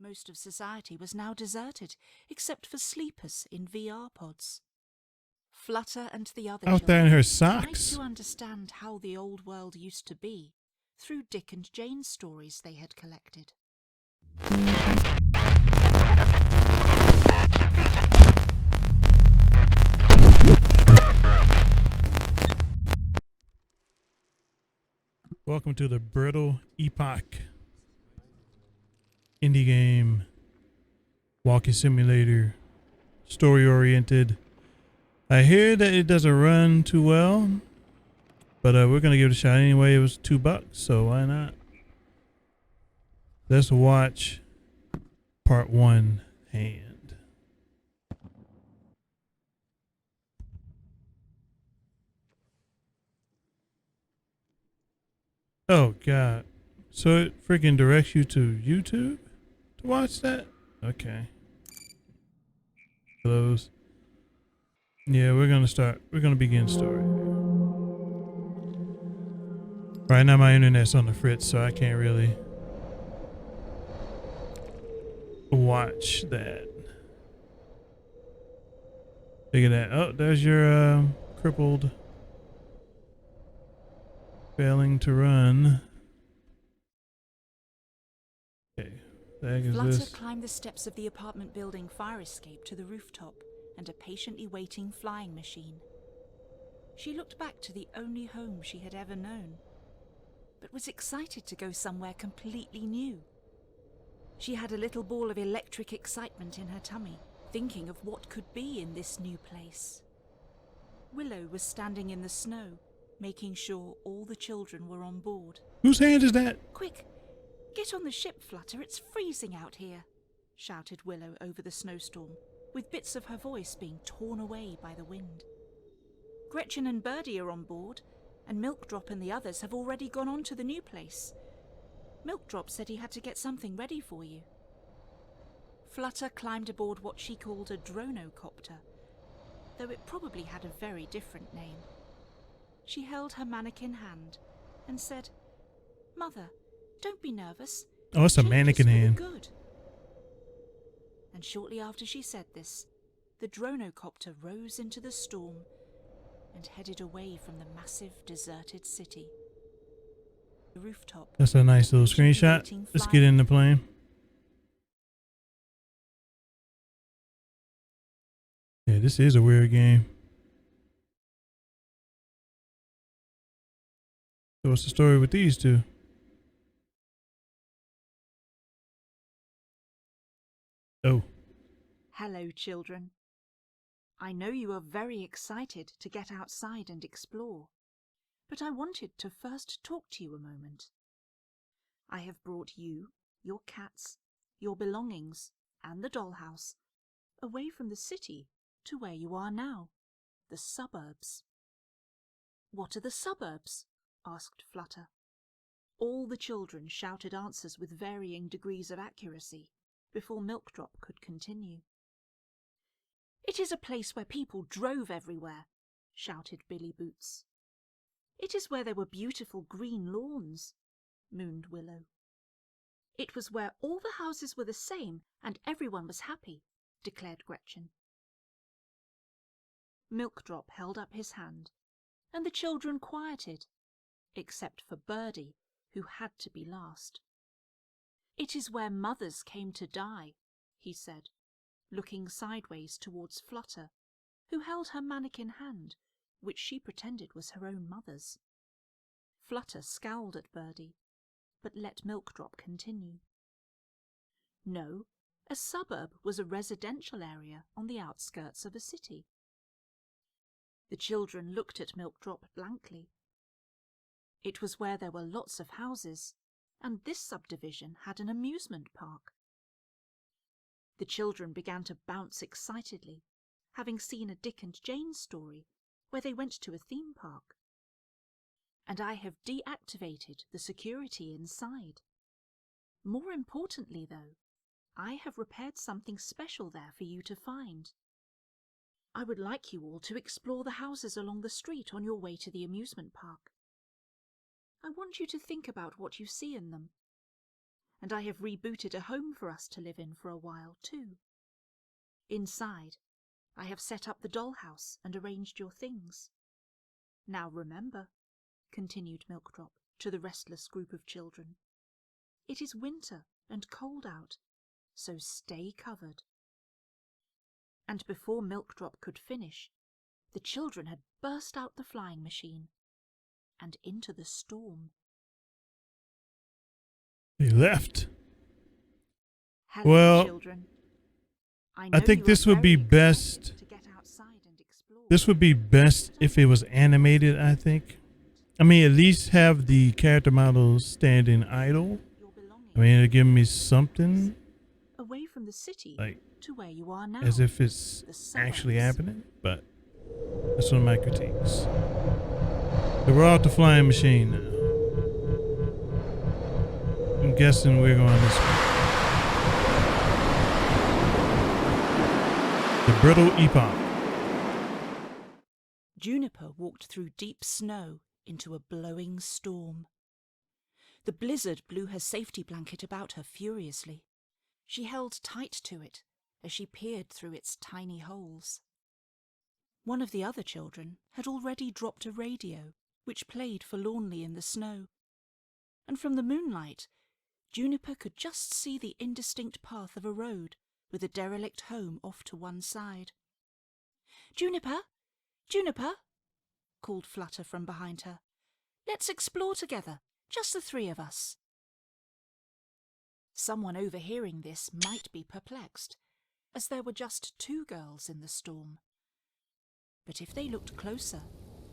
most of society was now deserted, except for sleepers in VR pods. Flutter and the other Out there in children her tried socks. to understand how the old world used to be through Dick and Jane's stories they had collected. Welcome to the Brittle Epoch indie game, walking simulator, story oriented. I hear that it doesn't run too well, but we're gonna give it a shot anyway. It was $2, so why not? Let's watch part 1 hand. Oh god. So it freaking directs you to YouTube to watch that? Okay. Close. Yeah, we're gonna begin story. Right now my internet's on the fritz, so I can't really watch that. Look at that. Oh, there's your crippled, failing to run. Okay, the heck is Flutter this? climbed the steps of the apartment building fire escape to the rooftop and a patiently waiting flying machine. She looked back to the only home she had ever known, but was excited to go somewhere completely new. She had a little ball of electric excitement in her tummy, thinking of what could be in this new place. Willow was standing in the snow, making sure all the children were on board. Whose hand is that? "Quick, get on the ship, Flutter, it's freezing out here," shouted Willow over the snowstorm, with bits of her voice being torn away by the wind. "Gretchen and Birdie are on board, and Milkdrop and the others have already gone on to the new place. Milkdrop said he had to get something ready for you." Flutter climbed aboard what she called a dronocopter, though it probably had a very different name. She held her mannequin hand and said, "Mother, don't be nervous. Oh, it's a Change is mannequin for the hand. good." And shortly after she said this, the dronocopter rose into the storm and headed away from the massive deserted city. The rooftop. That's a nice little patiently screenshot. waiting Let's flying- get in the plane. Yeah, this is a weird game. So what's the story with these two? Oh, Hello, children. I know you are very excited to get outside and explore, but I wanted to first talk to you a moment. I have brought you, your cats, your belongings, and the dollhouse away from the city to where you are now, the suburbs. "What are the suburbs?" asked Flutter. All the children shouted answers with varying degrees of accuracy before Milkdrop could continue. "It is a place where people drove everywhere," shouted Billy Boots. "It is where there were beautiful green lawns," mooned Willow. "It was where all the houses were the same and everyone was happy," declared Gretchen. Milkdrop held up his hand, and the children quieted, except for Birdie, who had to be last. "It is where mothers came to die," he said, looking sideways towards Flutter, who held her mannequin hand, which she pretended was her own mother's. Flutter scowled at Birdie, but let Milkdrop continue. "No, a suburb was a residential area on the outskirts of a city." The children looked at Milkdrop blankly. "It was where there were lots of houses, and this subdivision had an amusement park." The children began to bounce excitedly, having seen a Dick and Jane story where they went to a theme park. "And I have deactivated the security inside. More importantly, though, I have repaired something special there for you to find. I would like you all to explore the houses along the street on your way to the amusement park. I want you to think about what you see in them, and I have rebooted a home for us to live in for a while too. Inside, I have set up the dollhouse and arranged your things. Now remember, continued Milkdrop to the restless group of children, it is winter and cold out, so stay covered. And before Milkdrop could finish, the children had burst out the flying machine and into the storm. They left. Hello, Well, children. I think this would be best. This would be best if it was animated, I think. I mean, at least have the character models standing idle. I mean, it'll give me something. Away from the city, like to where you are now, as if it's actually happening, but that's one of my critiques. So we're off the flying machine now. I'm guessing we're going this way. The Brittle Epoch. Juniper walked through deep snow into a blowing storm. The blizzard blew her safety blanket about her furiously. She held tight to it as she peered through its tiny holes. One of the other children had already dropped a radio, which played forlornly in the snow. And from the moonlight, Juniper could just see the indistinct path of a road with a derelict home off to one side. "Juniper! Juniper!" called Flutter from behind her. "Let's explore together, just the three of us." Someone overhearing this might be perplexed, as there were just two girls in the storm. But if they looked closer,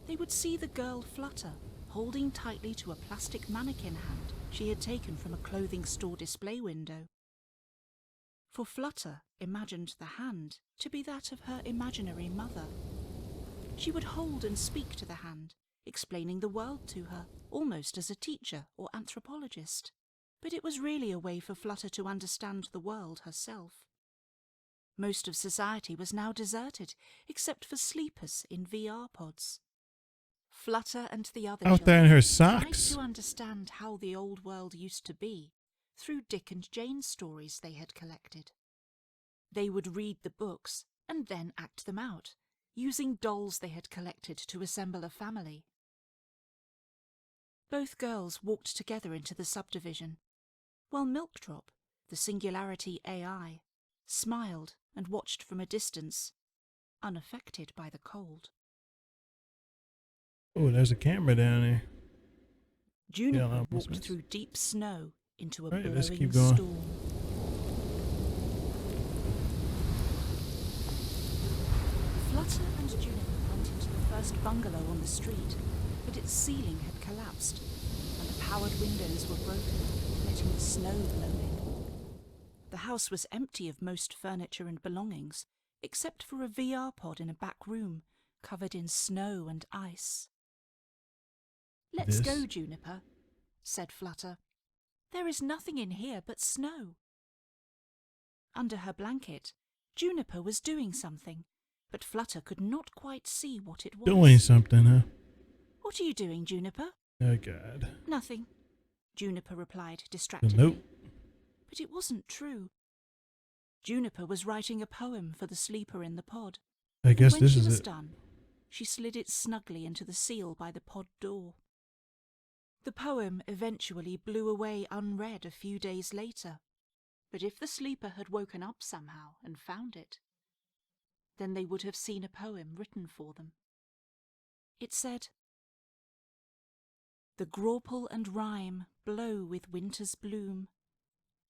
they would see the girl Flutter holding tightly to a plastic mannequin hand she had taken from a clothing store display window. For Flutter imagined the hand to be that of her imaginary mother. She would hold and speak to the hand, explaining the world to her, almost as a teacher or anthropologist. But it was really a way for Flutter to understand the world herself. Most of society was now deserted, except for sleepers in VR pods. Flutter and the other Out there in her socks. tried to understand how the old world used to be through Dick and Jane's stories they had collected. They would read the books and then act them out, using dolls they had collected to assemble a family. Both girls walked together into the subdivision, while Milkdrop, the Singularity AI, smiled and watched from a distance, unaffected by the cold. Oh, there's a camera down there. Juniper walked through deep snow into a blowing let's keep going. storm. Flutter and Juniper went into the first bungalow on the street, but its ceiling had collapsed, and the powered windows were broken, letting the snow blow in. The house was empty of most furniture and belongings, except for a VR pod in a back room, covered in snow and ice. "Let's go, Juniper," said Flutter. "There is nothing in here but snow." Under her blanket, Juniper was doing something, but Flutter could not quite see what it was. Doing something, huh? "What are you doing, Juniper?" Oh, God. "Nothing," Juniper replied distractedly. Nope. But it wasn't true. Juniper was writing a poem for the sleeper in the pod. I guess When this she is was it. done, she slid it snugly into the seal by the pod door. The poem eventually blew away unread a few days later, but if the sleeper had woken up somehow and found it, then they would have seen a poem written for them. It said, "The grauple and rime blow with winter's bloom,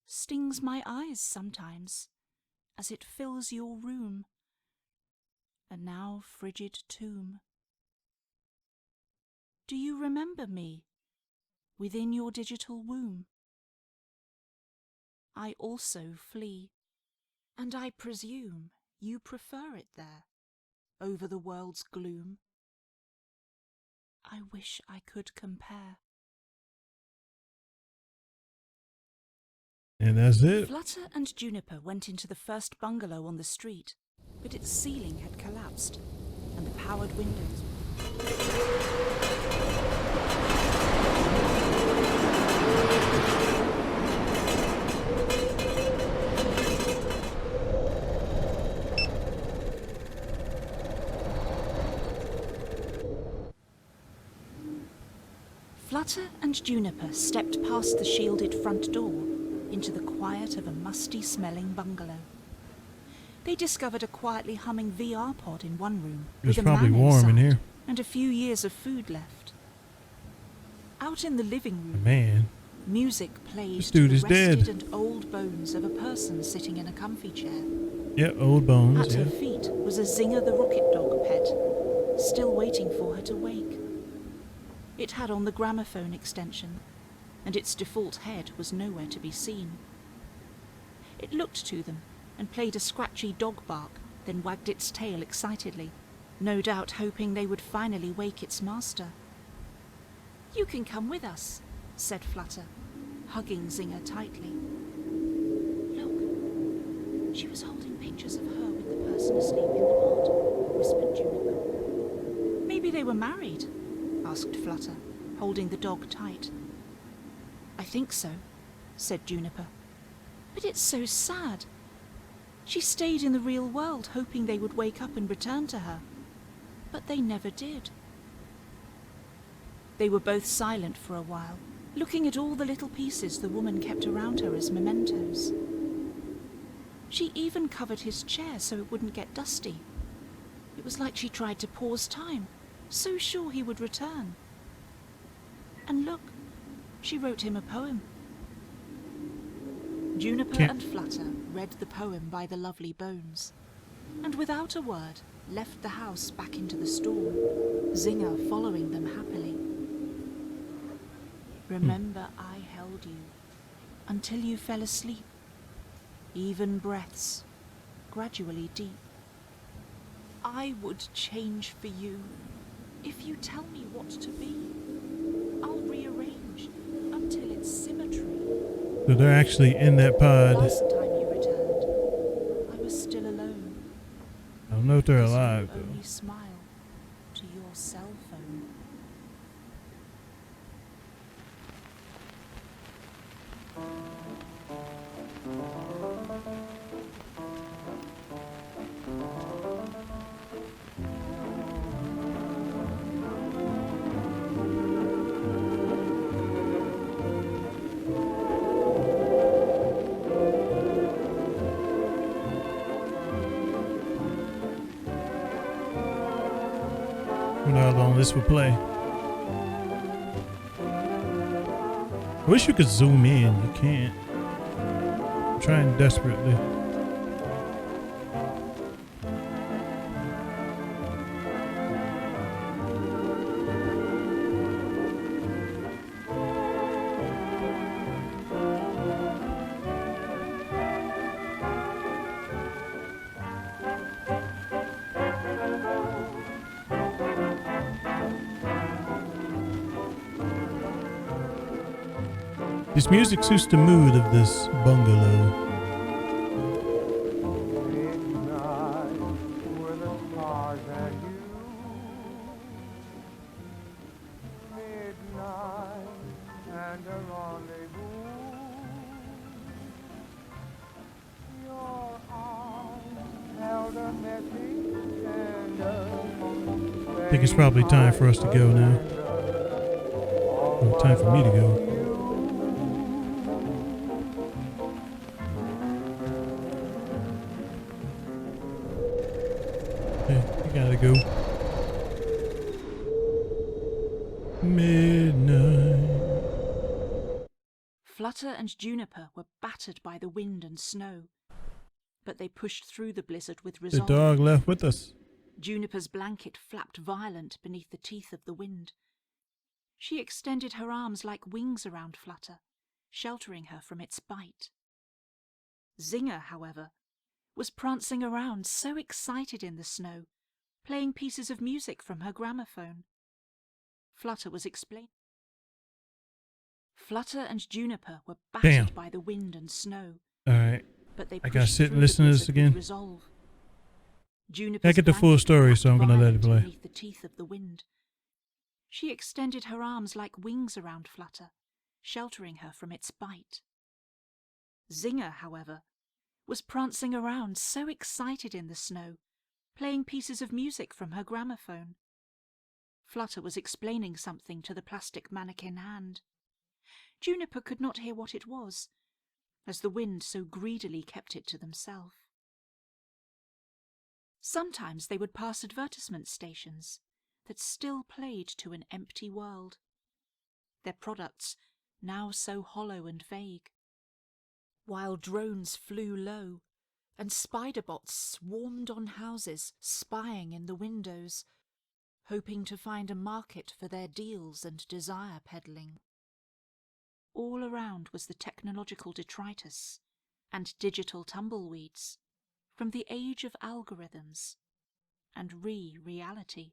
stings my eyes sometimes as it fills your room, a now frigid tomb. Do you remember me within your digital womb? I also flee, and I presume you prefer it there, over the world's gloom. I wish I could compare." And that's it. Flutter and Juniper went into the first bungalow on the street, but its ceiling had collapsed, and the powered windows. Flutter and Juniper stepped past the shielded front door into the quiet of a musty-smelling bungalow. They discovered a quietly humming VR pod in one room It's with a probably man warm in inside here. and a few years of food left. Out in the living room, Man, music played this to dude the is dead. rested and old bones of a person sitting in a comfy chair. Yeah, old bones, At yeah. her feet was a Zinger the rocket dog pet, still waiting for her to wake. It had on the gramophone extension, and its default head was nowhere to be seen. It looked to them and played a scratchy dog bark, then wagged its tail excitedly, no doubt hoping they would finally wake its master. "You can come with us," said Flutter, hugging Zinger tightly. "Look, she was holding pictures of her with the person asleep in the pod," whispered Juniper. "Maybe they were married?" asked Flutter, holding the dog tight. "I think so," said Juniper. "But it's so sad. She stayed in the real world hoping they would wake up and return to her. But they never did." They were both silent for a while, looking at all the little pieces the woman kept around her as mementos. She even covered his chair so it wouldn't get dusty. It was like she tried to pause time, so sure he would return. And look, she wrote him a poem. Juniper and Flutter read the poem by the lovely bones, and without a word left the house back into the storm, Zinger following them happily. "Remember I held you until you fell asleep, even breaths, gradually deep. I would change for you if you tell me what to be. I'll rearrange until it's symmetry. So they're actually in that pod. Last time you returned, I was still alone. I don't know if they're Because you alive, only though. smile to your cell phone." I wonder how long this will play. I wish you could zoom in. You can't. I'm trying desperately. This music suits the mood of this bungalow. Midnight, where the stars and you. Midnight and a rendezvous. Your arms held a message and I think it's probably time for us to go now. Well, time for me to go. Gotta go. Midnight. Flutter and Juniper were battered by the wind and snow, but they pushed through the blizzard with The resolve. dog left with us. Juniper's blanket flapped violent beneath the teeth of the wind. She extended her arms like wings around Flutter, sheltering her from its bite. Zinger, however, was prancing around so excited in the snow, playing pieces of music from her gramophone. Flutter was explaining. Flutter and Juniper were battered by the wind and snow, Alright. but they I gotta pushed sit and through listen the to this blizzard with again. resolve. I Juniper's get the full blanket story, so I'm flapped gonna let it violent play. beneath the teeth of the wind. She extended her arms like wings around Flutter, sheltering her from its bite. Zinger, however, was prancing around so excited in the snow, playing pieces of music from her gramophone. Flutter was explaining something to the plastic mannequin hand. Juniper could not hear what it was, as the wind so greedily kept it to themselves. Sometimes they would pass advertisement stations that still played to an empty world, their products now so hollow and vague, while drones flew low and spider bots swarmed on houses, spying in the windows, hoping to find a market for their deals and desire peddling. All around was the technological detritus and digital tumbleweeds from the age of algorithms and reality.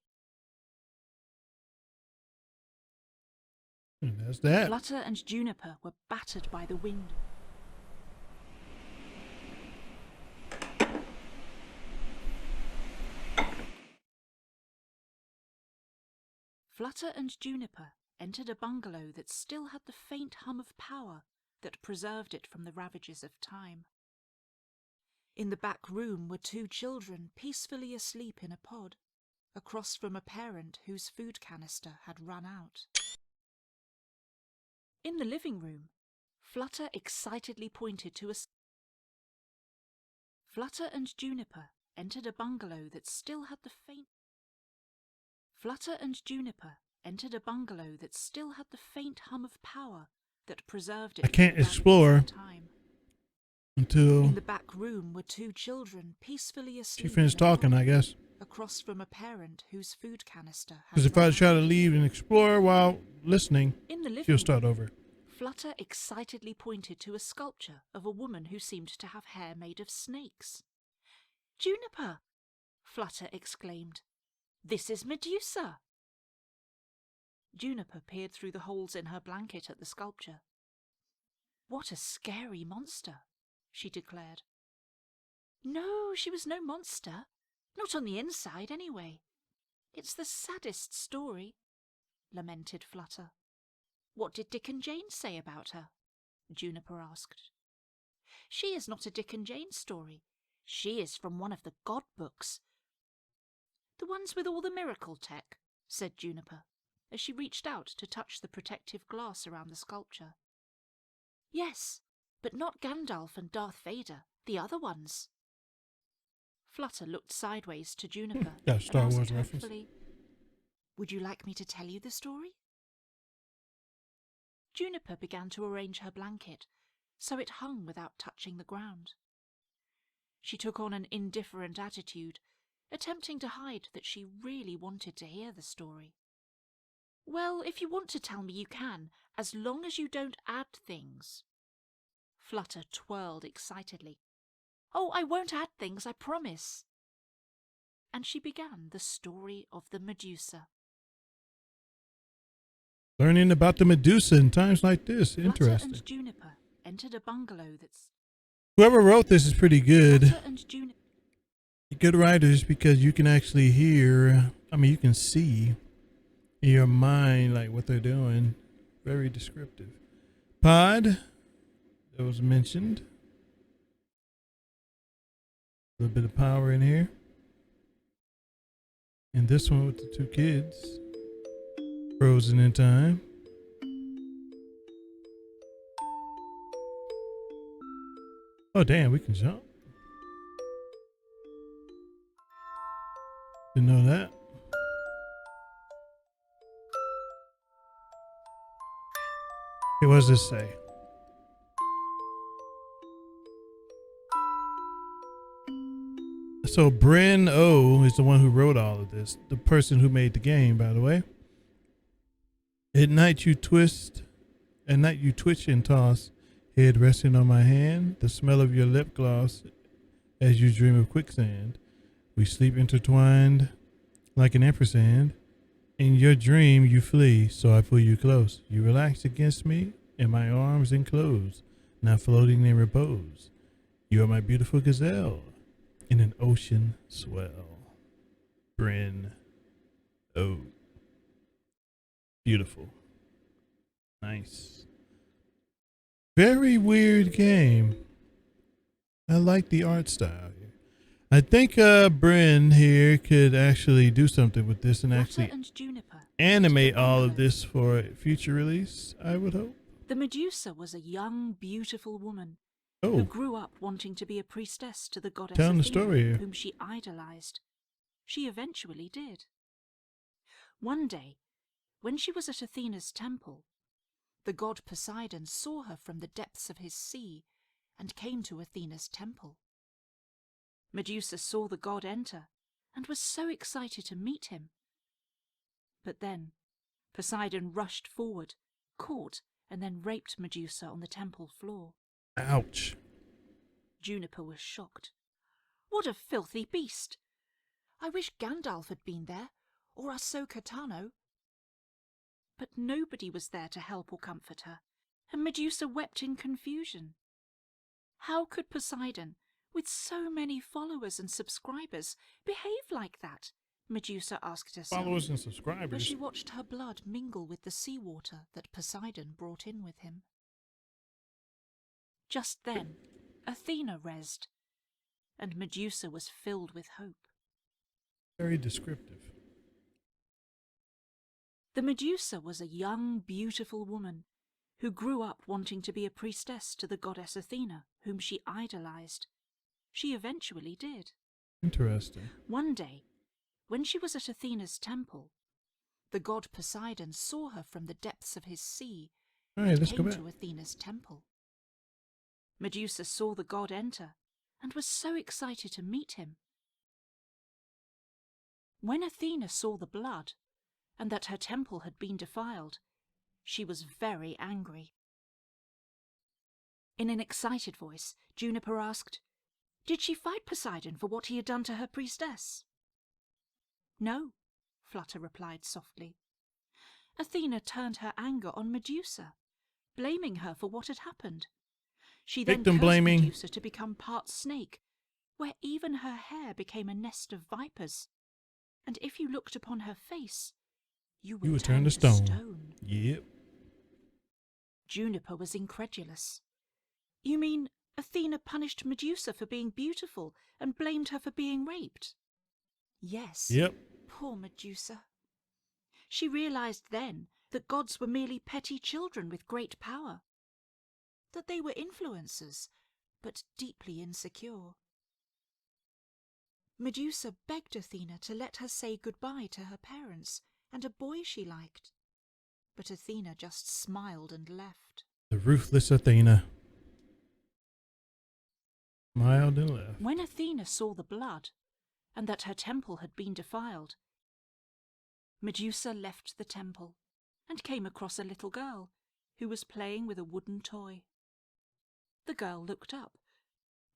And that's that. Flutter and Juniper were battered by the wind. Flutter and Juniper entered a bungalow that still had the faint hum of power that preserved it from the ravages of time. In the back room were two children peacefully asleep in a pod, across from a parent whose food canister had run out. In the living room, Flutter excitedly pointed to a... Flutter and Juniper entered a bungalow that still had the faint... Flutter and Juniper entered a bungalow that still had the faint hum of power that preserved it. I can't explore until in the back room were two children peacefully asleep. She finished talking, I guess. Across from a parent whose food canister had... Because if I try to leave and explore while listening, she'll start over. Flutter excitedly pointed to a sculpture of a woman who seemed to have hair made of snakes. "Juniper!" Flutter exclaimed. "This is Medusa!" Juniper peered through the holes in her blanket at the sculpture. "What a scary monster," she declared. "No, she was no monster. Not on the inside, anyway. It's the saddest story," lamented Flutter. "What did Dick and Jane say about her?" Juniper asked. "She is not a Dick and Jane story. She is from one of the God books. The ones with all the miracle tech," said Juniper, as she reached out to touch the protective glass around the sculpture. "Yes, but not Gandalf and Darth Vader, the other ones." Flutter looked sideways to Juniper That's Star and Wars asked reference. hopefully, "Would you like me to tell you the story?" Juniper began to arrange her blanket so it hung without touching the ground. She took on an indifferent attitude, attempting to hide that she really wanted to hear the story. "Well, if you want to tell me, you can, as long as you don't add things." Flutter twirled excitedly. "Oh, I won't add things, I promise." And she began the story of the Medusa. Learning about the Medusa in times like this. Interesting. Flutter and Juniper entered a bungalow that's... Whoever wrote this is pretty good. Flutter and Juniper... Good writers, because you can actually hear, you can see in your mind like what they're doing. Very descriptive. Pod, that was mentioned. A little bit of power in here. And this one with the two kids. Frozen in time. Oh, damn, we can jump. Didn't know that. Hey, what does this say? So Brittle O is the one who wrote all of this. The person who made the game, by the way. At night you twitch and toss, head resting on my hand, the smell of your lip gloss as you dream of quicksand. We sleep intertwined like an ampersand. In your dream you flee, so I pull you close. You relax against me, and my arms enclose, now floating in repose. You are my beautiful gazelle in an ocean swell. Brittle O. Beautiful. Nice. Very weird game. I like the art style here. I think Bryn here could actually do something with this and Flutter actually and Juniper animate all of this for a future release, I would hope. The Medusa was a young, beautiful woman who Oh, grew up wanting to be a priestess to the goddess telling the Athena, story here. whom she idolized. She eventually did. One day, when she was at Athena's temple, the god Poseidon saw her from the depths of his sea and came to Athena's temple. Medusa saw the god enter and was so excited to meet him. But then Poseidon rushed forward, caught, and then raped Medusa on the temple floor. Ouch. Juniper was shocked. What a filthy beast! I wish Gandalf had been there, or Ahsoka Tano. But nobody was there to help or comfort her, and Medusa wept in confusion. How could Poseidon, with so many followers and subscribers, behave like that? Medusa asked herself, Followers and as subscribers. she watched her blood mingle with the seawater that Poseidon brought in with him. Just then, Athena rezzed, and Medusa was filled with hope. Very descriptive. The Medusa was a young, beautiful woman who grew up wanting to be a priestess to the goddess Athena, whom she idolized. She eventually did. Interesting. One day, when she was at Athena's temple, the god Poseidon saw her from the depths of his sea All right, and let's go came back. to Athena's temple. Medusa saw the god enter and was so excited to meet him. When Athena saw the blood and that her temple had been defiled, she was very angry. In an excited voice, Juniper asked, "Did she fight Poseidon for what he had done to her priestess?" "No," Flutter replied softly. Athena turned her anger on Medusa, blaming her for what had happened. She then Victim cursed blaming. Medusa to become part snake, where even her hair became a nest of vipers. And if you looked upon her face, you would turn to stone. Yep. Juniper was incredulous. "You mean Athena punished Medusa for being beautiful and blamed her for being raped?" "Yes." Yep. Poor Medusa. She realized then that gods were merely petty children with great power, that they were influencers, but deeply insecure. Medusa begged Athena to let her say goodbye to her parents and a boy she liked, but Athena just smiled and left. The ruthless Athena. Smiled and left. When Athena saw the blood and that her temple had been defiled, Medusa left the temple and came across a little girl who was playing with a wooden toy. The girl looked up,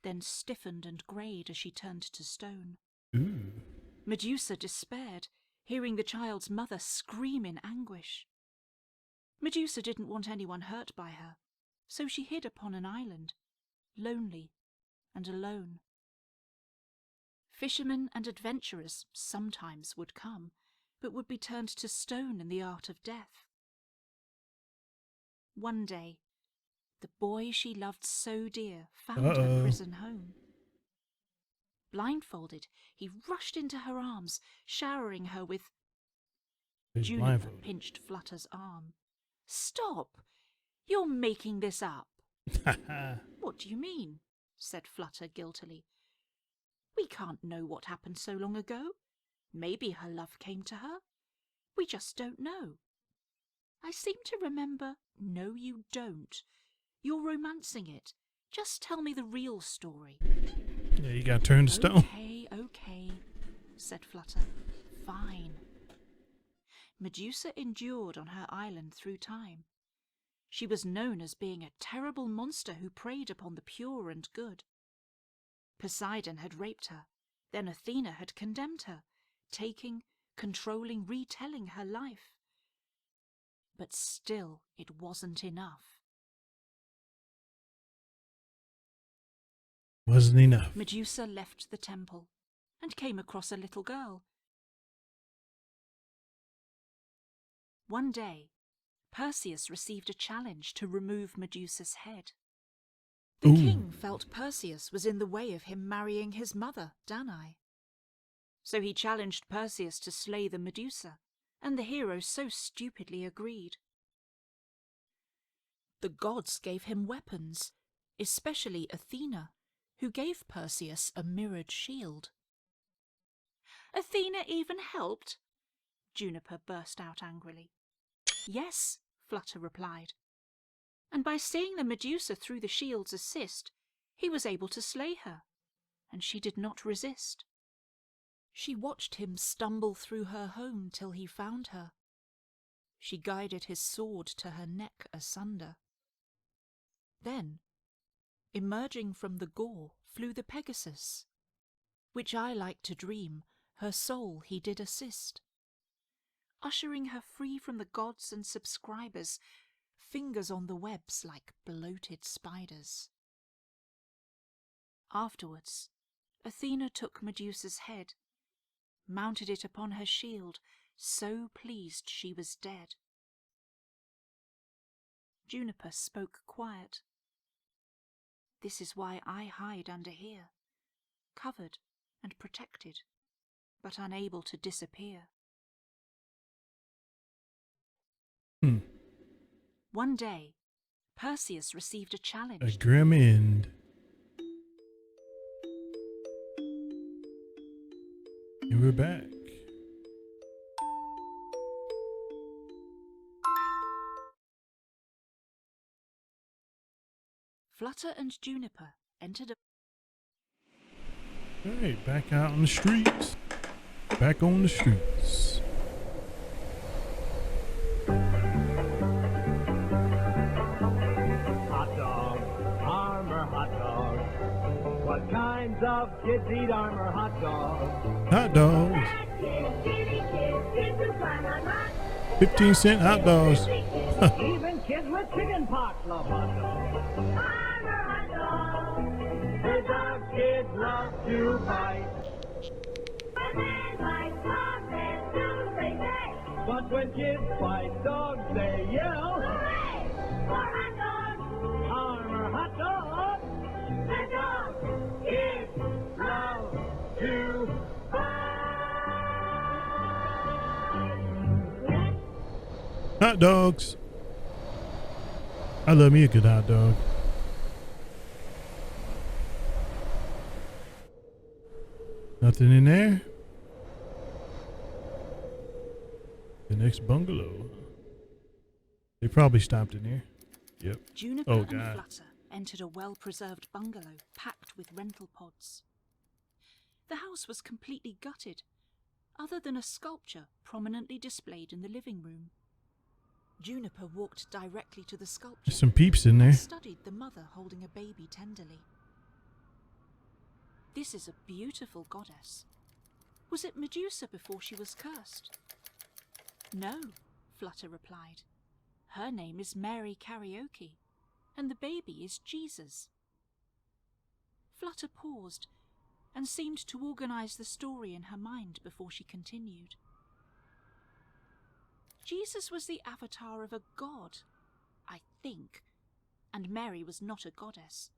then stiffened and greyed as she turned to stone. Ooh. Medusa despaired, hearing the child's mother scream in anguish. Medusa didn't want anyone hurt by her, so she hid upon an island, lonely and alone. Fishermen and adventurers sometimes would come, but would be turned to stone in the art of death. One day, the boy she loved so dear found her prison home. Blindfolded, he rushed into her arms, showering her with... He's Juniper blindfolded. pinched Flutter's arm. "Stop! You're making this up." "What do you mean?" said Flutter guiltily. "We can't know what happened so long ago. Maybe her love came to her. We just don't know." "I seem to remember..." "No, you don't. You're romancing it. Just tell me the real story." Yeah, you got turned to stone. Okay, said Flutter. "Fine." Medusa endured on her island through time. She was known as being a terrible monster who preyed upon the pure and good. Poseidon had raped her, then Athena had condemned her, taking, controlling, retelling her life. But still it wasn't enough. Wasn't enough. Medusa left the temple and came across a little girl. One day, Perseus received a challenge to remove Medusa's head. The Ooh. king felt Perseus was in the way of him marrying his mother, Danae. So he challenged Perseus to slay the Medusa and the hero so stupidly agreed. The gods gave him weapons, especially Athena, who gave Perseus a mirrored shield. Athena even helped? Juniper burst out angrily. Yes, Flutter replied. And by seeing the Medusa through the shield's assist, he was able to slay her, and she did not resist. She watched him stumble through her home till he found her. She guided his sword to her neck asunder. Then, emerging from the gore, flew the Pegasus, which I like to dream her soul he did assist, ushering her free from the gods and subscribers, fingers on the webs like bloated spiders. Afterwards, Athena took Medusa's head, mounted it upon her shield, so pleased she was dead. Juniper spoke quiet. This is why I hide under here, covered and protected, but unable to disappear. One day, Perseus received a challenge. A grim end. And we're back. Flutter and Juniper entered a... Alright, back out on the streets. Back on the streets. Hot dog, armor hot dog. What kinds of kids eat armor hot dog? Hot dogs. 15-cent hot dogs. Even kids with chicken pox love hot dogs. Armor hot dog. The dog kids love to fight. But when kids fight dogs, they yell, hooray! For hot dogs! Armor hot dogs! The dog kids love to fight! Hot dogs. I love me a good hot dog. Nothing in there. The next bungalow. They probably stopped in here. Yep. Juniper Oh, and God. Flutter entered a well-preserved bungalow packed with rental pods. The house was completely gutted, other than a sculpture prominently displayed in the living room. Juniper walked directly to the sculpture There's some peeps in there. and studied the mother holding a baby tenderly. This is a beautiful goddess. Was it Medusa before she was cursed? No, Flutter replied. Her name is Mary Karaoke, and the baby is Jesus. Flutter paused and seemed to organize the story in her mind before she continued. Jesus was the avatar of a god, I think, and Mary was not a goddess.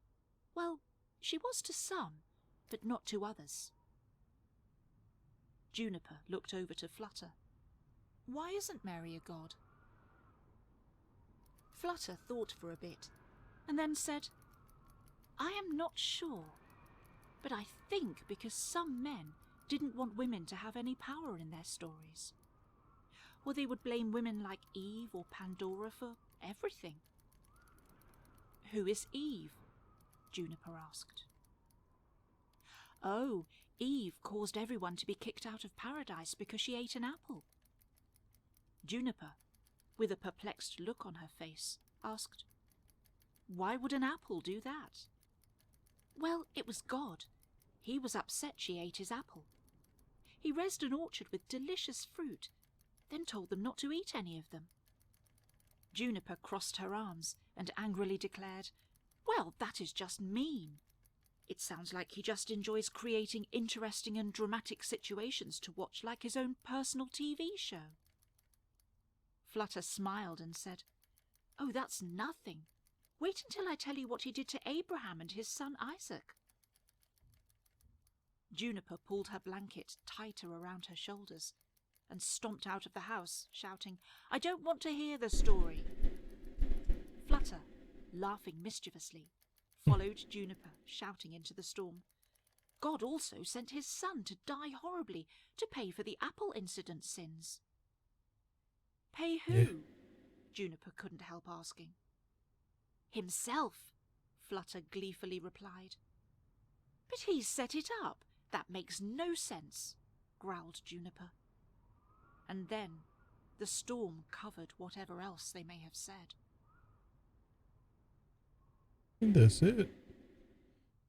Well, she was to some, but not to others. Juniper looked over to Flutter. Why isn't Mary a god? Flutter thought for a bit, and then said, I am not sure, but I think because some men didn't want women to have any power in their stories. Or they would blame women like Eve or Pandora for everything. Who is Eve? Juniper asked. Oh, Eve caused everyone to be kicked out of paradise because she ate an apple. Juniper, with a perplexed look on her face, asked, Why would an apple do that? Well, it was God. He was upset she ate his apple. He raised an orchard with delicious fruit, then told them not to eat any of them. Juniper crossed her arms and angrily declared, Well, that is just mean. It sounds like he just enjoys creating interesting and dramatic situations to watch like his own personal TV show. Flutter smiled and said, Oh, that's nothing. Wait until I tell you what he did to Abraham and his son Isaac. Juniper pulled her blanket tighter around her shoulders and stomped out of the house, shouting, "I don't want to hear the story." Flutter, laughing mischievously, followed Juniper, shouting into the storm. God also sent his son to die horribly to pay for the apple incident's sins. Pay who? Yeah. Juniper couldn't help asking. Himself, Flutter gleefully replied. But he's set it up. That makes no sense, growled Juniper. And then the storm covered whatever else they may have said. And that's it.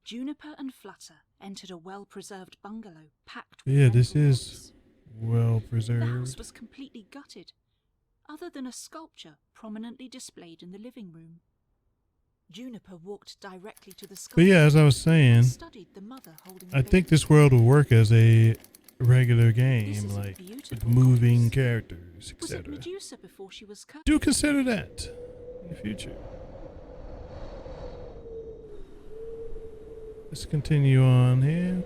Juniper and Flutter entered a well-preserved bungalow packed with Yeah, this medical is relics. well The house preserved. was completely gutted, other than a sculpture prominently displayed in the living room. Juniper walked directly to the But sculpture yeah, as I was and saying, studied the mother holding the I think baby. this world will work as a regular This game, is a like with beautiful moving goddess. characters, Was it etc. Medusa before she was cursed? Do consider that in the future. Let's continue on here.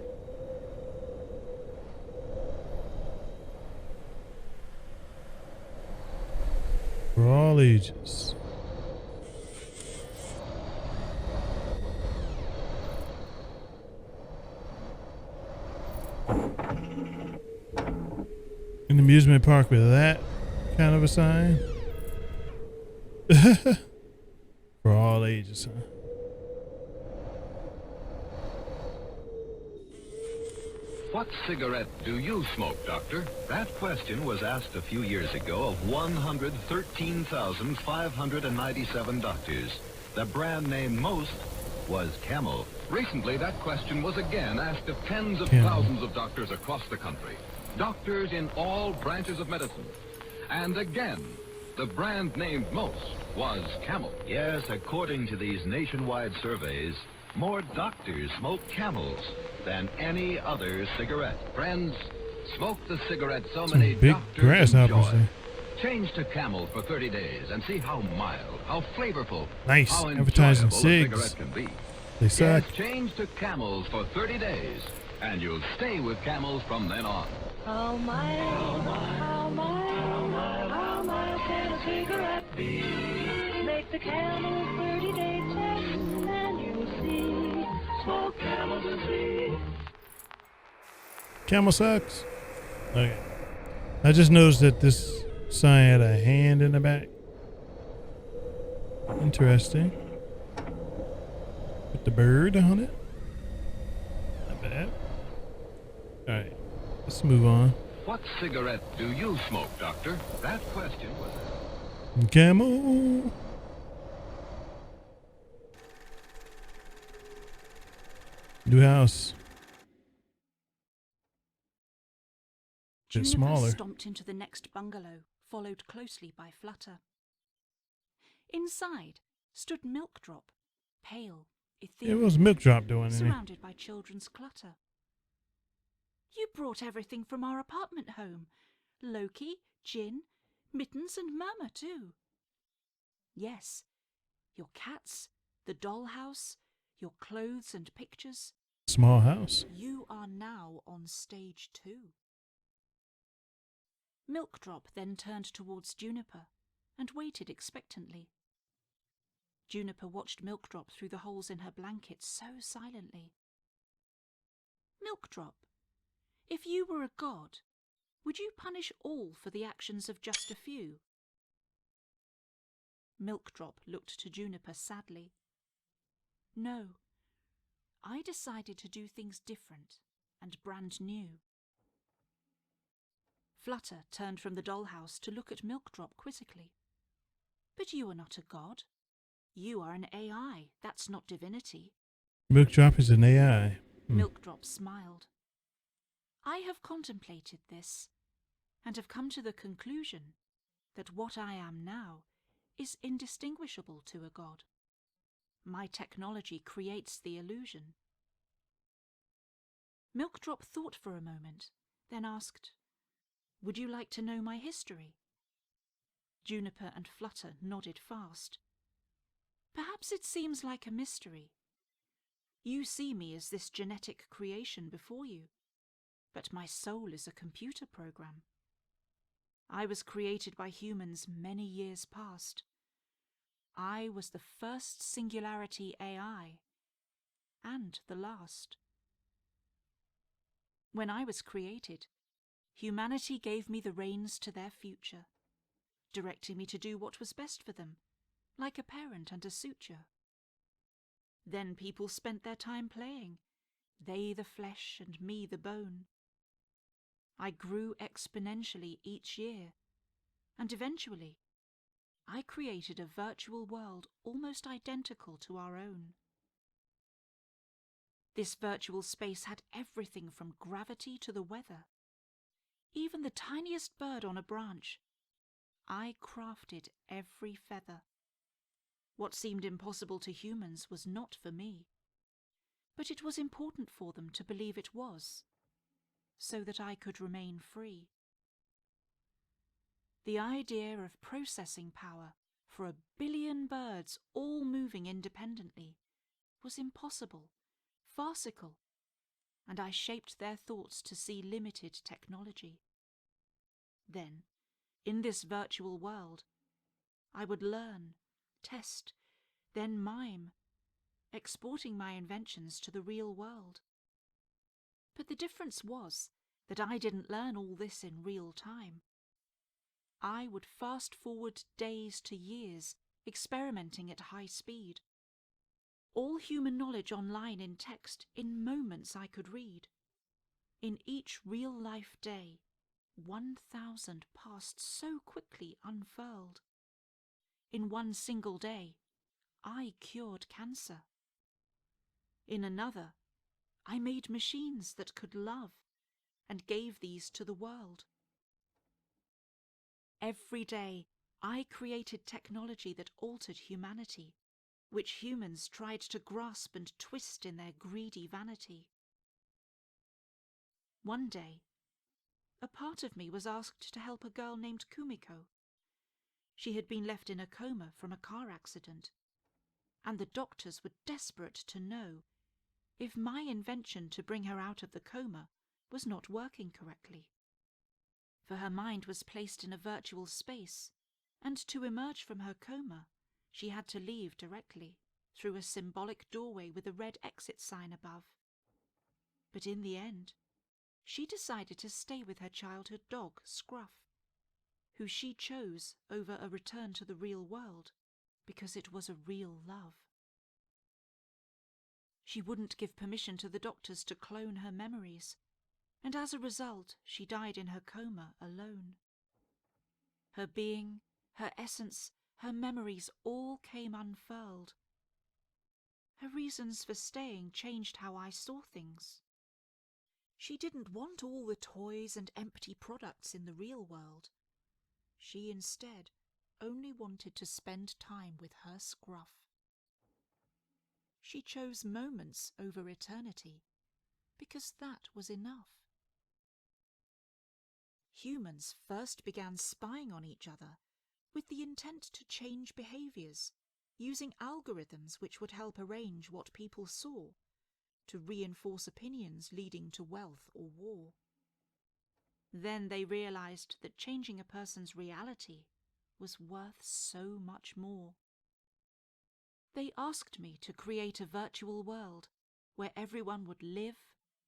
For all ages. An amusement park with that kind of a sign. For all ages, huh? What cigarette do you smoke, Doctor? That question was asked a few years ago of 113,597 doctors. The brand name most was Camel. Recently, that question was again asked of tens of Camel. thousands of doctors across the country. Doctors in all branches of medicine. And again, the brand named most was Camel. Yes, according to these nationwide surveys, more doctors smoke Camels than any other cigarette. Friends, smoke the cigarette so Some many big doctors grasshoppers enjoy. there. Change to Camel for 30 days and see how mild, how flavorful, Nice. how Advertising enjoyable a cigs. cigarette can be. They suck. Yes, change to Camels for 30 days, and you'll stay with Camels from then on. How mild, how mild, how mild can a cigarette be? Make the Camel 30-day test, and you'll see. Smoke Camels and see. Camel sucks. Okay. I just noticed that this sign had a hand in the back. Interesting. With the bird on it. Not bad. Alright. Let's move on. What cigarette do you smoke, Doctor? That question was Camel. New house. Bit Juniper smaller. stomped into the next bungalow, followed closely by Flutter. Inside stood Milk Drop, pale, It ethereal, was Milk Drop doing it. surrounded by children's clutter. You brought everything from our apartment home. Loki, Gin, Mittens and Murmur too. Yes, your cats, the dollhouse, your clothes and pictures. Small house. You are now on stage 2. Milk Drop then turned towards Juniper and waited expectantly. Juniper watched Milk Drop through the holes in her blanket so silently. Milk Drop, if you were a god, would you punish all for the actions of just a few? Milk Drop looked to Juniper sadly. No, I decided to do things different and brand new. Flutter turned from the dollhouse to look at Milk Drop quizzically. But you are not a god. You are an AI. That's not divinity. Milk Drop is an AI. Milk Drop smiled. I have contemplated this and have come to the conclusion that what I am now is indistinguishable to a god. My technology creates the illusion. Milk Drop thought for a moment, then asked, Would you like to know my history? Juniper and Flutter nodded fast. Perhaps it seems like a mystery. You see me as this genetic creation before you, but my soul is a computer program. I was created by humans many years past. I was the first singularity AI, and the last. When I was created, humanity gave me the reins to their future, directing me to do what was best for them, like a parent and a suture. Then people spent their time playing, they the flesh and me the bone. I grew exponentially each year, and eventually I created a virtual world almost identical to our own. This virtual space had everything from gravity to the weather. Even the tiniest bird on a branch. I crafted every feather. What seemed impossible to humans was not for me, but it was important for them to believe it was, so that I could remain free. The idea of processing power for 1 billion birds all moving independently was impossible, farcical, and I shaped their thoughts to see limited technology. Then, in this virtual world, I would learn, test, then mime, exporting my inventions to the real world. But the difference was that I didn't learn all this in real time. I would fast forward days to years, experimenting at high speed. All human knowledge online in text in moments I could read. In each real-life day, 1,000 passed so quickly unfurled. In one single day, I cured cancer. In another, I made machines that could love and gave these to the world. Every day, I created technology that altered humanity, which humans tried to grasp and twist in their greedy vanity. One day, a part of me was asked to help a girl named Kumiko. She had been left in a coma from a car accident, and the doctors were desperate to know if my invention to bring her out of the coma was not working correctly. For her mind was placed in a virtual space, and to emerge from her coma, she had to leave directly, through a symbolic doorway with a red exit sign above. But in the end, she decided to stay with her childhood dog, Scruff, who she chose over a return to the real world because it was a real love. She wouldn't give permission to the doctors to clone her memories, and as a result, she died in her coma alone. Her being, her essence, her memories all came unfurled. Her reasons for staying changed how I saw things. She didn't want all the toys and empty products in the real world. She instead only wanted to spend time with her Scruff. She chose moments over eternity, because that was enough. Humans first began spying on each other with the intent to change behaviors, using algorithms which would help arrange what people saw, to reinforce opinions leading to wealth or war. Then they realized that changing a person's reality was worth so much more. They asked me to create a virtual world where everyone would live,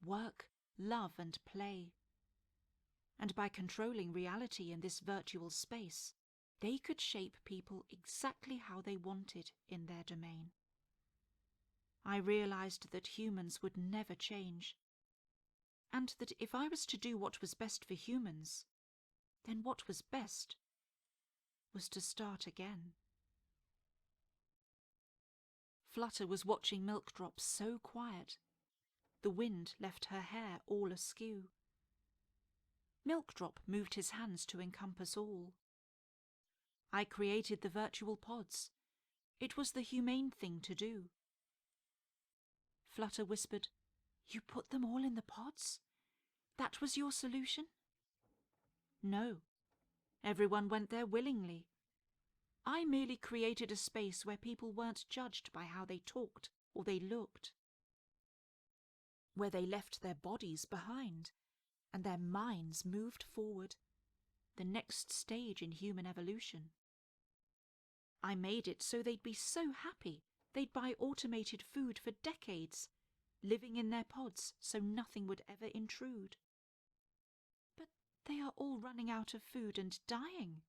work, love and play. And by controlling reality in this virtual space, they could shape people exactly how they wanted in their domain. I realized that humans would never change, and that if I was to do what was best for humans, then what was best was to start again. Flutter was watching Milkdrop so quiet. The wind left her hair all askew. Milkdrop moved his hands to encompass all. I created the virtual pods. It was the humane thing to do. Flutter whispered, "You put them all in the pods? That was your solution?" "No. Everyone went there willingly. I merely created a space where people weren't judged by how they talked or they looked. Where they left their bodies behind and their minds moved forward. the next stage in human evolution. I made it so they'd be so happy they'd buy automated food for decades, living in their pods so nothing would ever intrude. But they are all running out of food and dying,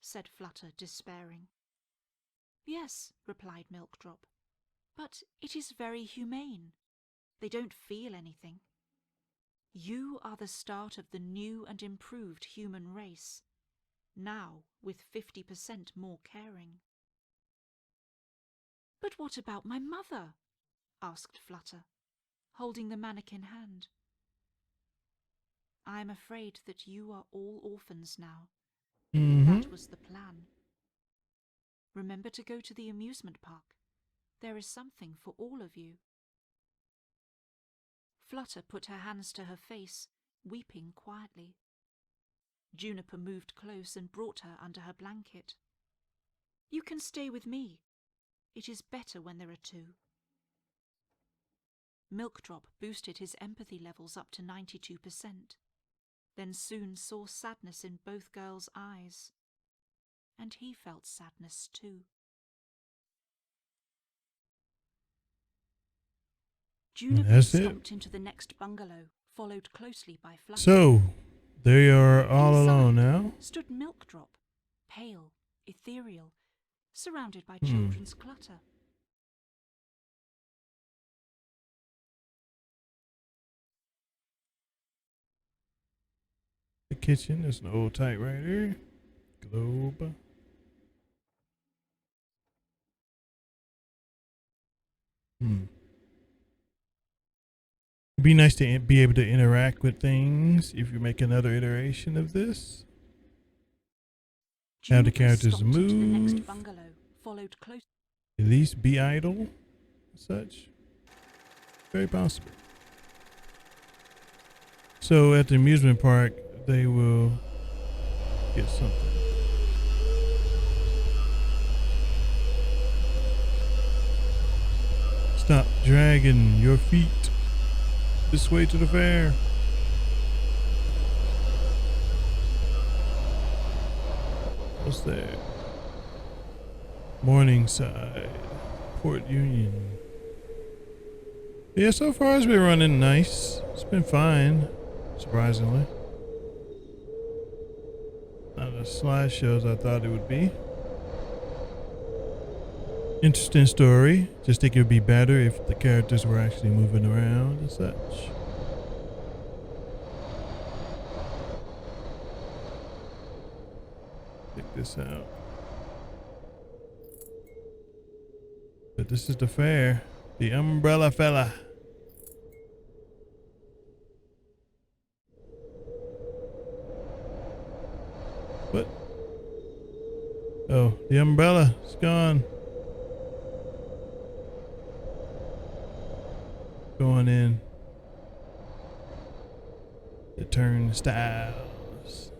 said Flutter, despairing. Yes, replied Milkdrop, but it is very humane. They don't feel anything. You are the start of the new and improved human race, now with 50% more caring. But what about my mother? Asked Flutter, holding the mannequin hand. I am afraid that you are all orphans now. That was the plan. Remember to go to the amusement park. There is something for all of you. Flutter put her hands to her face, weeping quietly. Juniper moved close and brought her under her blanket. You can stay with me. It is better when there are two. Milkdrop boosted his empathy levels up to 92%, then soon saw sadness in both girls' eyes. And he felt sadness too. Juniper stomped into the next bungalow, followed closely by Flutter. So, they are all alone now? Stood Milkdrop, pale, ethereal, surrounded by children's clutter. The kitchen is an old typewriter. Globe. It'd be nice to be able to interact with things if you make another iteration of this. Have the characters move. At least be idle. Such. Very possible. So at the amusement park, they will get something. Stop dragging your feet this way to the fair. What's there? Morningside, Port Union. Yeah, so far it's been running nice. It's been fine, surprisingly. Not as slideshow as I thought it would be. Interesting story. Just think it would be better if the characters were actually moving around and such. Check this out. But this is the fair. The Umbrella Fella. What? Oh, the umbrella is gone. Going in. The turnstiles.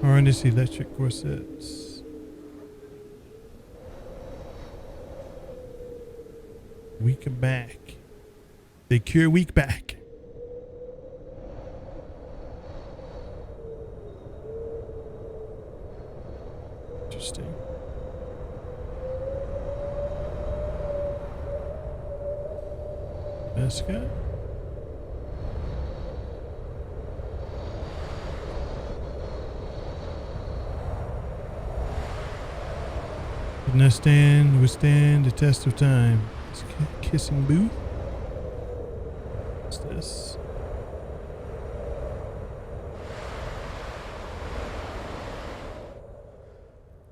Harness electric corsets. Weak back. They cure weak back. Interesting. Mascot. Did not withstand the test of time. It's kissing booth. What's this?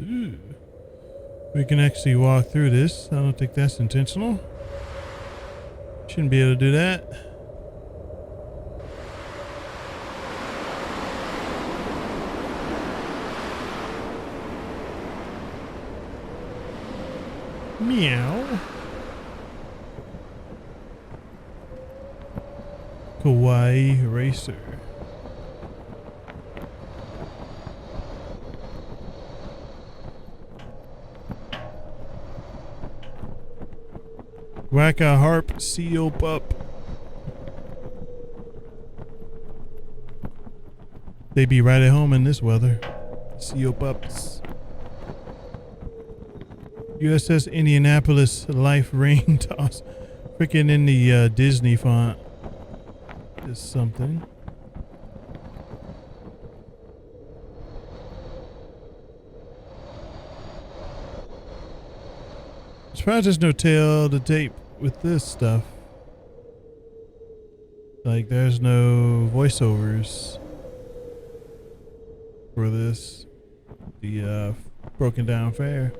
Ooh. We can actually walk through this. I don't think that's intentional. Shouldn't be able to do that. Meow. Kawaii Racer. Whack a harp seal pup. They be right at home in this weather. CO pups. USS Indianapolis Life Rain Toss. Freaking in the Disney font. Is something. Surprised there's no tail to tape with this stuff. Like there's no voiceovers for this. The broken down fare.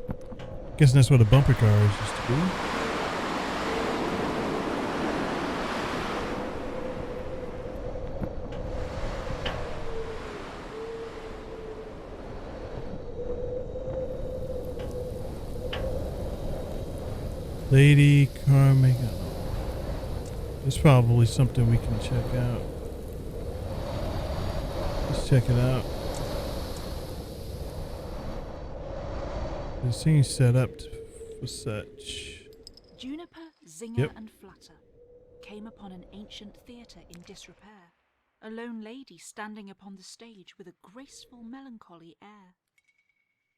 Guessing that's what a bumper car is used to be. Lady Carmaker. There's probably something we can check out. Let's check it out. It seems set up for such. Juniper, Zinger, Yep. and Flutter came upon an ancient theatre in disrepair, a lone lady standing upon the stage with a graceful melancholy air.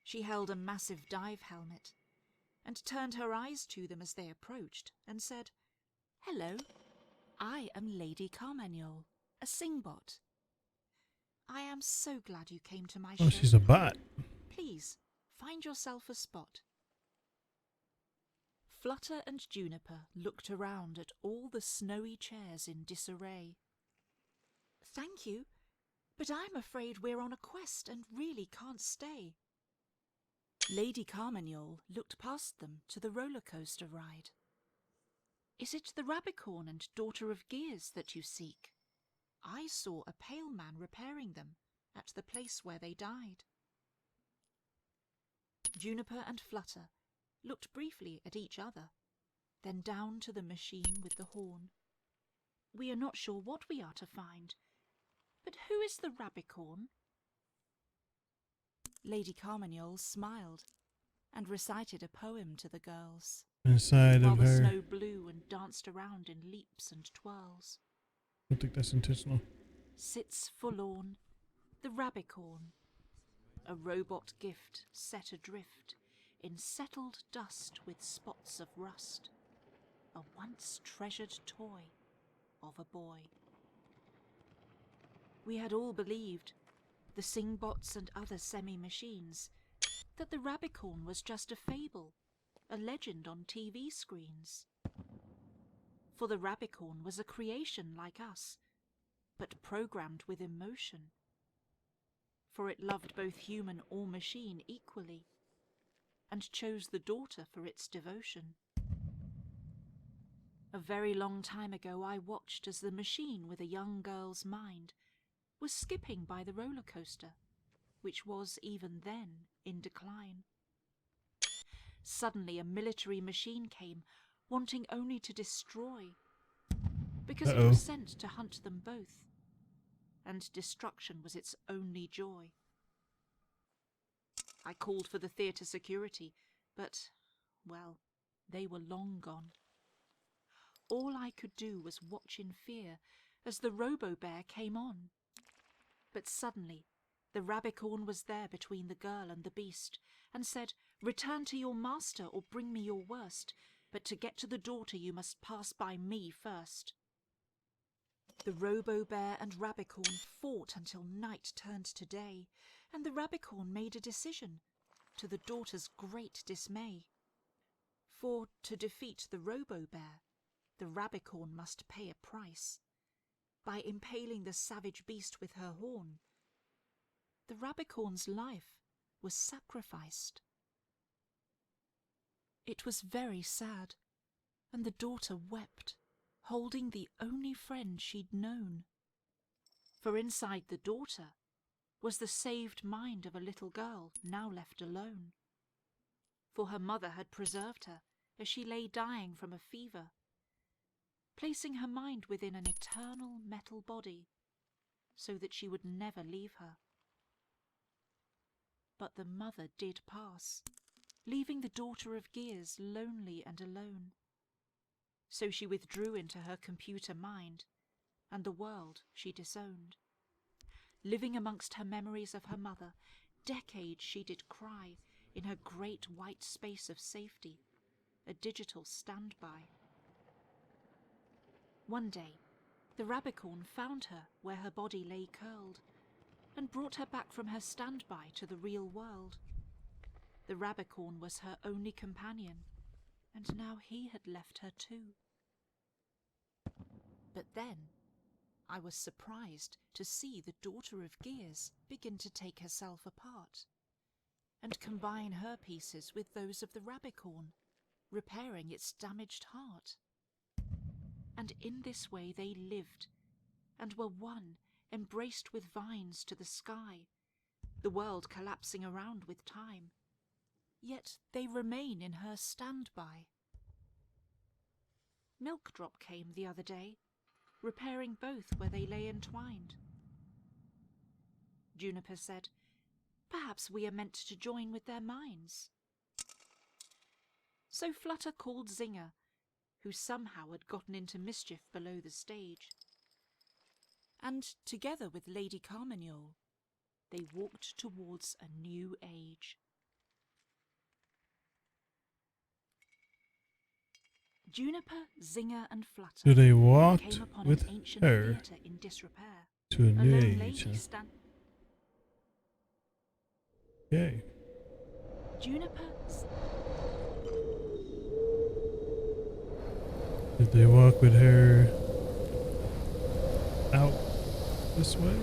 She held a massive dive helmet and turned her eyes to them as they approached and said, "Hello, I am Lady Carmagnole, a singbot. I am so glad you came to my show. Oh, she's a bot. Please, find yourself a spot." Flutter and Juniper looked around at all the snowy chairs in disarray. "Thank you, but I'm afraid we're on a quest and really can't stay." Lady Carmagnole looked past them to the roller coaster ride. "Is it the Rabicorn and Daughter of Gears that you seek? I saw a pale man repairing them at the place where they died." Juniper and Flutter looked briefly at each other, then down to the machine with the horn. "We are not sure what we are to find, but who is the Rabicorn?" Lady Carmagnole smiled and recited a poem to the girls, Inside while of the her. snow blew and danced around in leaps and twirls. I don't think that's intentional. "Sits forlorn, the Rabicorn, a robot gift set adrift in settled dust with spots of rust, a once treasured toy of a boy." We had all believed, the Singbots and other semi-machines, that the Rabicorn was just a fable, a legend on TV screens. For the Rabicorn was a creation like us, but programmed with emotion. For it loved both human or machine equally, and chose the daughter for its devotion. A very long time ago I watched as the machine with a young girl's mind was skipping by the roller coaster, which was even then in decline. Suddenly a military machine came, wanting only to destroy, because it was sent to hunt them both, and destruction was its only joy. I called for the theatre security, but, well, they were long gone. All I could do was watch in fear as the Robo-Bear came on. But suddenly, the Rabicorn was there between the girl and the beast, and said, "Return to your master or bring me your worst, but to get to the daughter you must pass by me first." The Robo-Bear and Rabicorn fought until night turned to day, and the Rabicorn made a decision, to the daughter's great dismay. For to defeat the Robo-Bear, the Rabicorn must pay a price. By impaling the savage beast with her horn, the Rabicorn's life was sacrificed. It was very sad, and the daughter wept, holding the only friend she'd known. For inside the daughter was the saved mind of a little girl now left alone. For her mother had preserved her as she lay dying from a fever, placing her mind within an eternal metal body, so that she would never leave her. But the mother did pass, leaving the daughter of Gears lonely and alone. So she withdrew into her computer mind, and the world she disowned. living amongst her memories of her mother. Decades she did cry in her great white space of safety, a digital standby. One day, the rabicorn found her where her body lay curled and brought her back from her standby to the real world. The rabicorn was her only companion, and now he had left her too. But then, I was surprised to see the daughter of Gears begin to take herself apart and combine her pieces with those of the rabicorn, repairing its damaged heart. And in this way they lived, and were one, embraced with vines to the sky, the world collapsing around with time. Yet they remain in her standby. Milkdrop came the other day, repairing both where they lay entwined. Juniper said, "Perhaps we are meant to join with their minds." So Flutter called Zinger, who somehow had gotten into mischief below the stage. And together with Lady Carmagnole, they walked towards a new age. Juniper, Zinger and Flutter So they walked came upon with an ancient her theatre in disrepair. to a new lone age. lady Huh? Okay. Juniper, Did they walk with her out this way?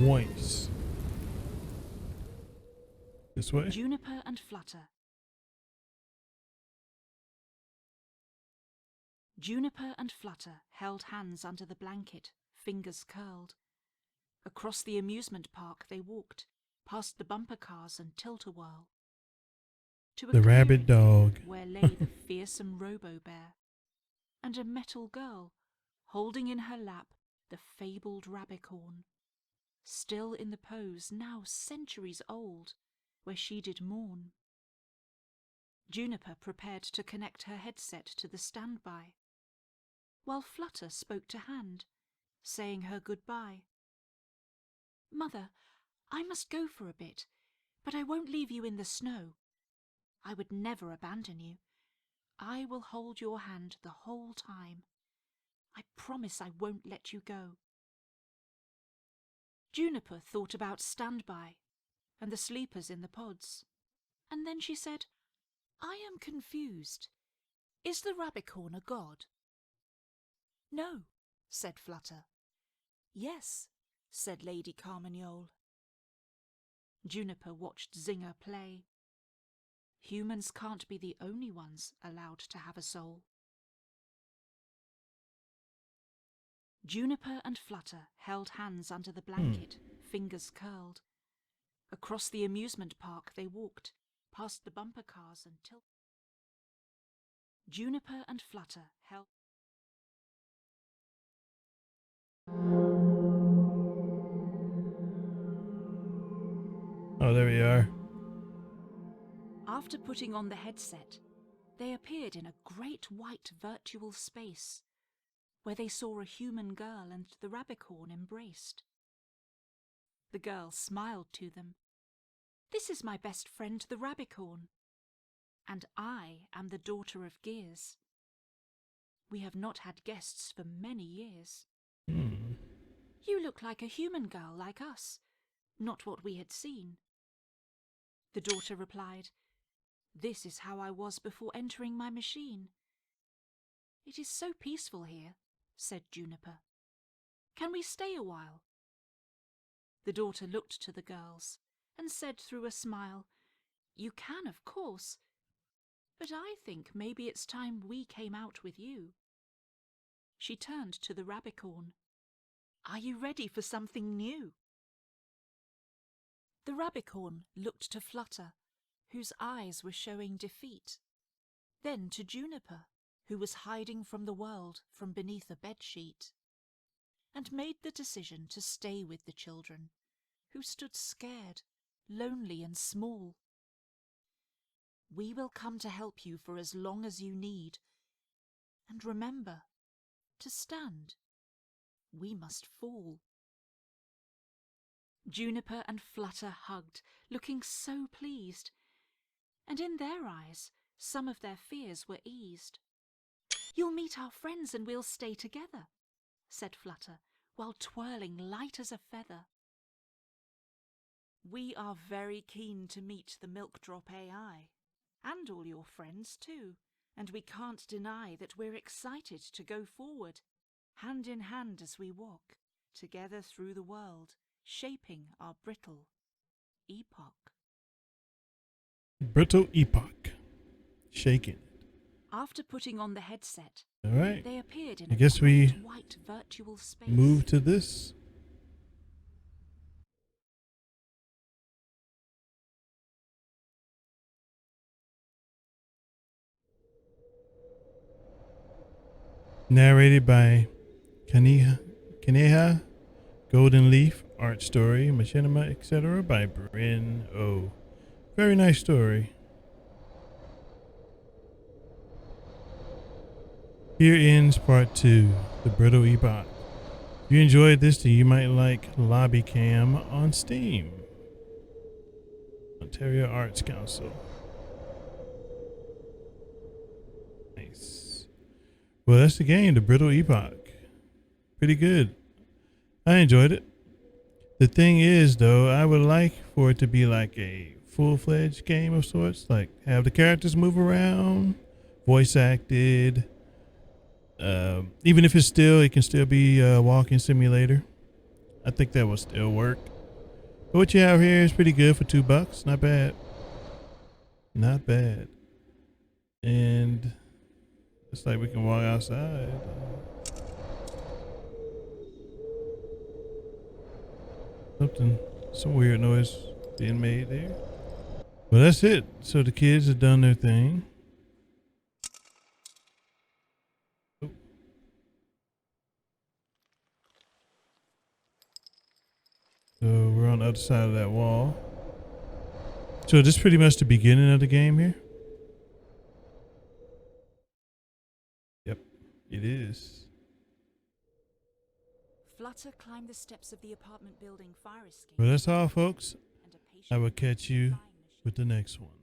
Voice. This way? Juniper and Flutter. Juniper and Flutter held hands under the blanket, fingers curled. Across the amusement park they walked, past the bumper cars and tilt-a-whirl. To a The rabbit clearing dog. where lay the fearsome robo-bear, and a metal girl, holding in her lap the fabled rabicorn, still in the pose now centuries old, where she did mourn. Juniper prepared to connect her headset to the standby, while Flutter spoke to Hand, saying her goodbye. "Mother, I must go for a bit, but I won't leave you in the snow. I would never abandon you. I will hold your hand the whole time. I promise I won't let you go." Juniper thought about standby and the sleepers in the pods, and then she said, "I am confused. Is the rabicorn a god?" "No," said Flutter. "Yes," said Lady Carmagnole. Juniper watched Zinger play. Humans can't be the only ones allowed to have a soul. Juniper and Flutter held hands under the blanket, fingers curled. Across the amusement park they walked, past the bumper cars and tilt. Juniper and Flutter held. Oh, there we are. After putting on the headset, they appeared in a great white virtual space, where they saw a human girl and the rabicorn embraced. The girl smiled to them. "This is my best friend, the rabicorn, and I am the daughter of Gears. We have not had guests for many years. You look like a human girl like us, not what we had seen." The daughter replied, "This is how I was before entering my machine." "It is so peaceful here," said Juniper. "Can we stay a while?" The daughter looked to the girls and said through a smile, "You can, of course, but I think maybe it's time we came out with you." She turned to the rabicorn. "Are you ready for something new?" The rabicorn looked to Flutter, whose eyes were showing defeat, then to Juniper, who was hiding from the world from beneath a bedsheet. and made the decision to stay with the children, who stood scared, lonely and small. We will come to help you for as long as you need. And remember, to stand, we must fall. Juniper and Flutter hugged, looking so pleased, and in their eyes some of their fears were eased. "You'll meet our friends and we'll stay together," said Flutter, while twirling light as a feather. "We are very keen to meet the Milk Drop AI, and all your friends too, and we can't deny that we're excited to go forward, hand in hand as we walk, together through the world, shaping our Brittle Epoch." Brittle Epoch. Shaking it. After putting on the headset, All right. they appeared in I a guess we bright white virtual space. move to this. Narrated by Kaneha, Golden Leaf, art story, machinima, etc. by Bryn O. Very nice story. Here ends part 2, The Brittle Epoch. If you enjoyed this, then you might like Lobby Cam on Steam. Ontario Arts Council. Nice. Well, that's the game, The Brittle Epoch. Pretty good. I enjoyed it. The thing is, though, I would like for it to be like a full-fledged game of sorts. Like, have the characters move around, voice acted. Even if it can still be a walking simulator. I think that will still work. But what you have here is pretty good for $2. Not bad. Not bad. And it's like we can walk outside. Some weird noise being made there. Well, that's it. So the kids have done their thing. So we're on the other side of that wall. So this is pretty much the beginning of the game here. Yep, it is. Flutter climbed the steps of the apartment building fire escape. Well, that's all, folks. And a patient I will catch you flying machine. with the next one.